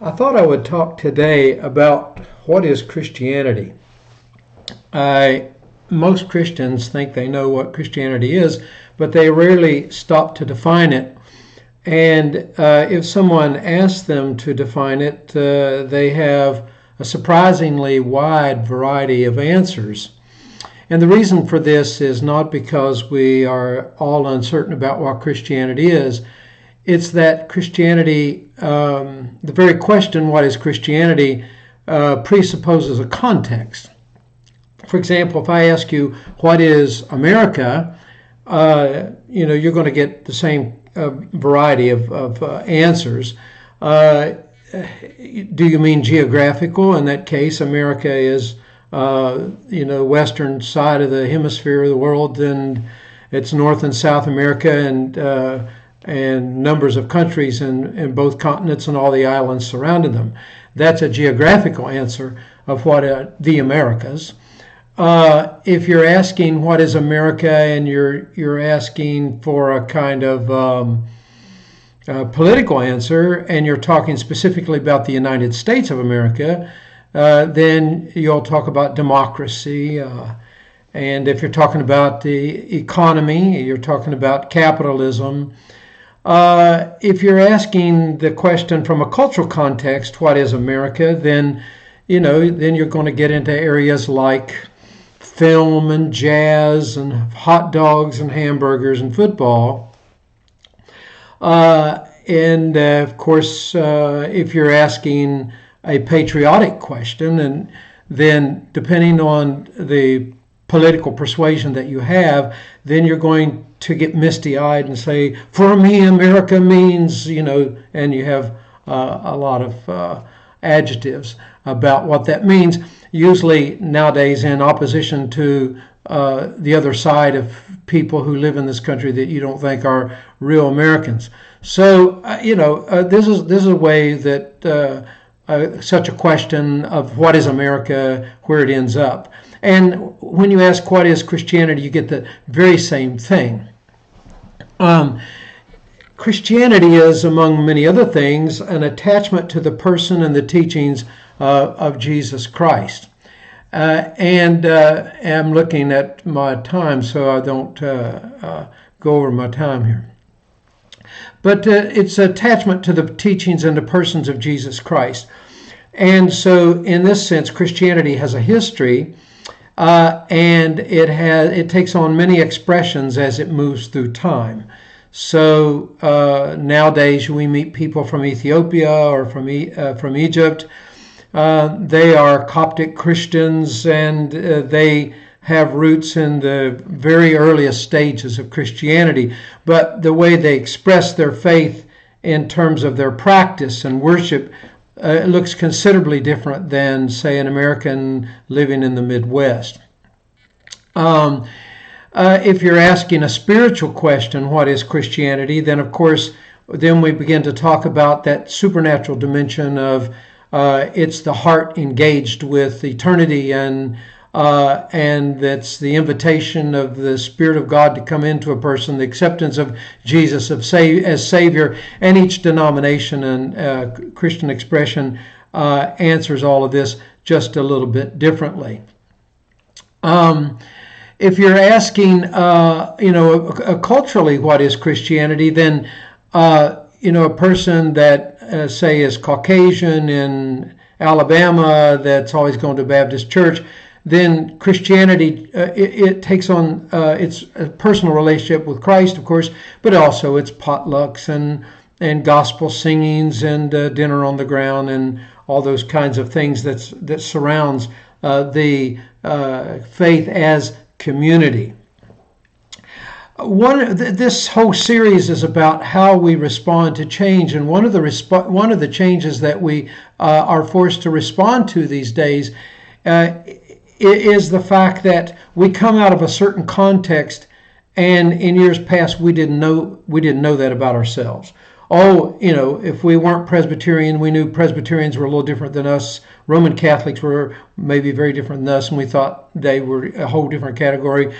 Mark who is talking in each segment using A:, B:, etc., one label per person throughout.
A: I thought I would talk today about what is Christianity. Most Christians think they know what Christianity is, but they rarely stop to define it. And if someone asks them to define it, they have a surprisingly wide variety of answers. And the reason for this is not because we are all uncertain about what Christianity is. It's that Christianity, the very question, what is Christianity, presupposes a context. For example, if I ask you, what is America, you're going to get the same variety of answers. Do you mean geographical? In that case, America is, western side of the hemisphere of the world, and it's North and South America, and numbers of countries in both continents and all the islands surrounding them. That's a geographical answer of what the Americas. If you're asking what is America, and you're asking for a kind of political answer, and you're talking specifically about the United States of America, then you'll talk about democracy. And if you're talking about the economy, you're talking about capitalism. If you're asking the question from a cultural context, what is America, then you're going to get into areas like film and jazz and hot dogs and hamburgers and football. Of course, if you're asking a patriotic question, and then depending on the political persuasion that you have, then you're going to get misty-eyed and say, for me, America means, and you have a lot of adjectives about what that means, usually nowadays in opposition to the other side of people who live in this country that you don't think are real Americans. So, this is a way that such a question of what is America, where it ends up. And when you ask what is Christianity, you get the very same thing. Christianity is, among many other things, an attachment to the person and the teachings of Jesus Christ. I'm looking at my time so I don't go over my time here. But it's attachment to the teachings and the persons of Jesus Christ. And so in this sense, Christianity has a history, and it takes on many expressions as it moves through time. So nowadays we meet people from Ethiopia or from Egypt. They are Coptic Christians, and they have roots in the very earliest stages of Christianity. But the way they express their faith in terms of their practice and worship looks considerably different than, say, an American living in the Midwest. If you're asking a spiritual question, what is Christianity, then of course, then we begin to talk about that supernatural dimension of it's the heart engaged with eternity, and that's the invitation of the Spirit of God to come into a person, the acceptance of Jesus as Savior, and each denomination and Christian expression answers all of this just a little bit differently. If you're asking, culturally, what is Christianity, then a person that say is Caucasian in Alabama that's always going to Baptist church, then Christianity, it takes on its personal relationship with Christ, of course, but also it's potlucks and gospel singings and dinner on the ground and all those kinds of things that surrounds the faith as community. This whole series is about how we respond to change, and one of the changes that we are forced to respond to these days is the fact that we come out of a certain context, and in years past we didn't know that about ourselves. If we weren't Presbyterian, we knew Presbyterians were a little different than us. Roman Catholics were maybe very different than us, and we thought they were a whole different category.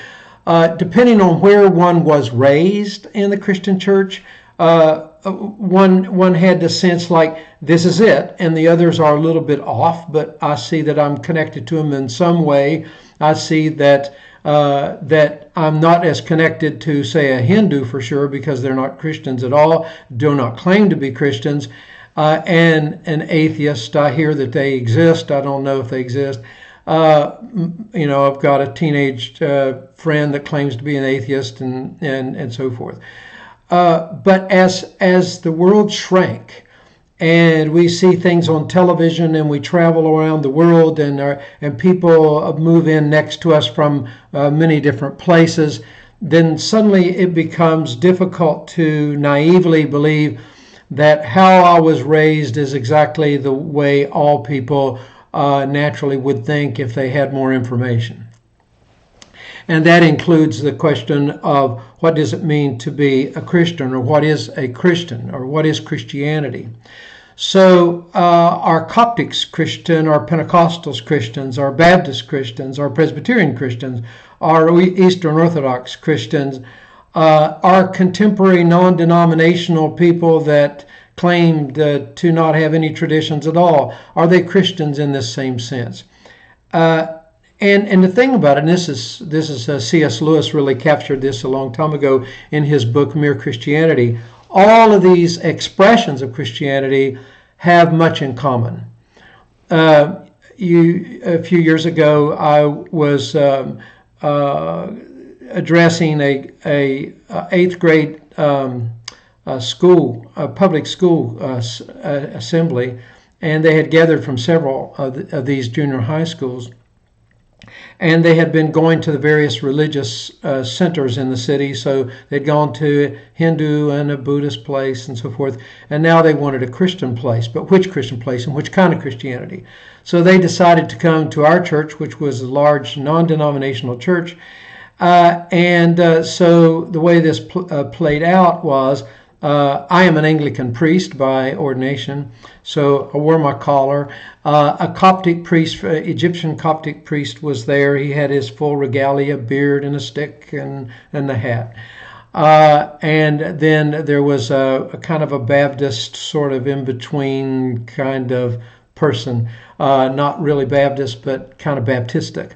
A: Depending on where one was raised in the Christian church, one had the sense like this is it, and the others are a little bit off, but I see that I'm connected to them in some way. I see that that I'm not as connected to, say, a Hindu for sure, because they're not Christians at all, do not claim to be Christians, and an atheist. I hear that they exist. I don't know if they exist. I've got a teenage friend that claims to be an atheist, and so forth. But as the world shrank, and we see things on television, and we travel around the world, and people move in next to us from many different places, then suddenly it becomes difficult to naively believe that how I was raised is exactly the way all people naturally would think if they had more information. And that includes the question of what does it mean to be a Christian, or what is a Christian, or what is Christianity. So our Coptics Christian, our Pentecostals Christians, our Baptist Christians, our Presbyterian Christians, our Eastern Orthodox Christians, our contemporary non-denominational people that claimed to not have any traditions at all, are they Christians in this same sense? And the thing about it, and this is C.S. Lewis really captured this a long time ago in his book Mere Christianity. All of these expressions of Christianity have much in common. A few years ago, I was addressing a eighth grade public school assembly, and they had gathered from several of these junior high schools. And they had been going to the various religious centers in the city. So they'd gone to Hindu and a Buddhist place and so forth. And now they wanted a Christian place. But which Christian place and which kind of Christianity? So they decided to come to our church, which was a large non-denominational church. So the way this played out was, I am an Anglican priest by ordination, so I wore my collar. A Coptic priest, Egyptian Coptic priest, was there. He had his full regalia, beard and a stick and the hat. And then there was a kind of a Baptist sort of in-between kind of person, not really Baptist, but kind of Baptistic.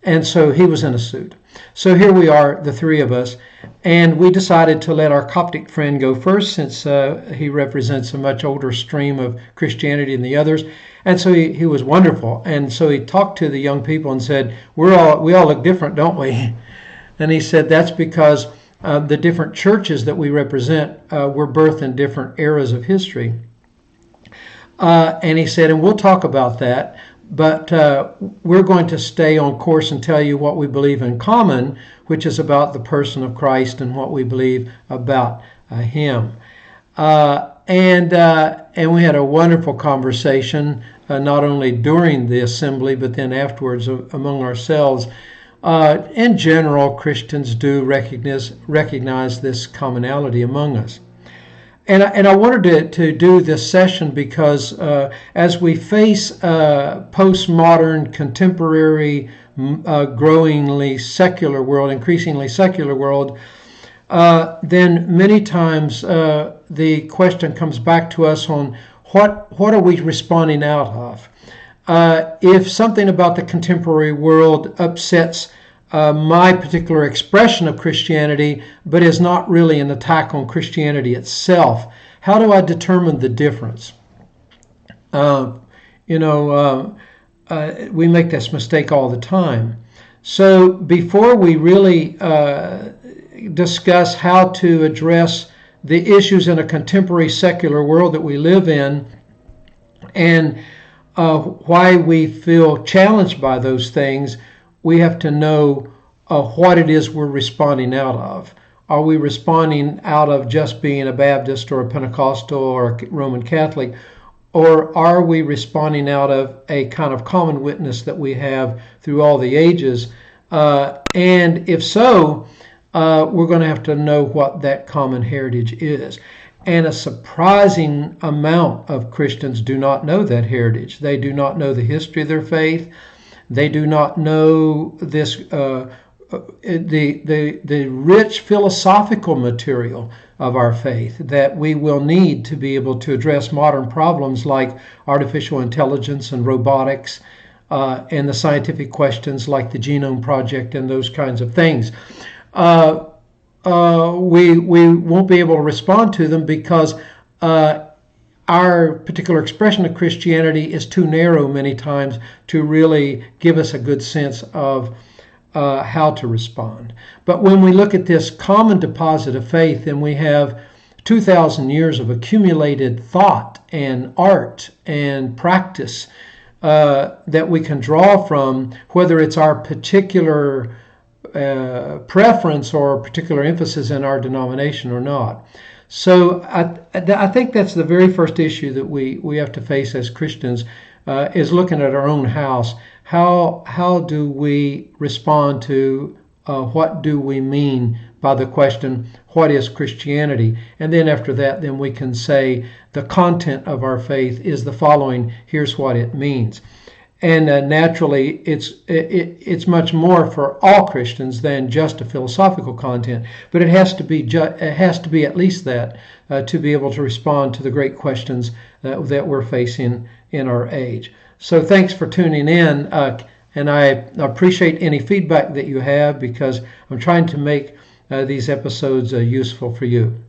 A: And so he was in a suit. So here we are, the three of us, and we decided to let our Coptic friend go first, since he represents a much older stream of Christianity than the others. And so he was wonderful. And so he talked to the young people and said, we all look different, don't we? And he said, that's because the different churches that we represent were birthed in different eras of history. And he said, and we'll talk about that, but we're going to stay on course and tell you what we believe in common, which is about the person of Christ and what we believe about Him. And we had a wonderful conversation, not only during the assembly, but then afterwards among ourselves. In general, Christians do recognize this commonality among us. And I wanted to do this session because as we face postmodern, contemporary, growingly secular world, increasingly secular world, then many times the question comes back to us on what are we responding out of? If something about the contemporary world upsets my particular expression of Christianity, but is not really an attack on Christianity itself, how do I determine the difference? We make this mistake all the time. So before we really discuss how to address the issues in a contemporary secular world that we live in, and why we feel challenged by those things, we have to know what it is we're responding out of. Are we responding out of just being a Baptist or a Pentecostal or a Roman Catholic? Or are we responding out of a kind of common witness that we have through all the ages? And if so, we're going to have to know what that common heritage is. And a surprising amount of Christians do not know that heritage. They do not know the history of their faith. They do not know this the rich philosophical material of our faith, that we will need to be able to address modern problems like artificial intelligence and robotics, and the scientific questions like the Genome Project and those kinds of things. We won't be able to respond to them because our particular expression of Christianity is too narrow many times to really give us a good sense of how to respond. But when we look at this common deposit of faith, then we have 2,000 years of accumulated thought and art and practice that we can draw from, whether it's our particular preference or particular emphasis in our denomination or not. So I think that's the very first issue that we have to face as Christians, is looking at our own house. How do we respond to what do we mean by the question, what is Christianity? And then after that, then we can say the content of our faith is the following. Here's what it means. And naturally, it's much more for all Christians than just a philosophical content, but it has to be at least that to be able to respond to the great questions that we're facing in our age. So thanks for tuning in, and I appreciate any feedback that you have, because I'm trying to make these episodes useful for you.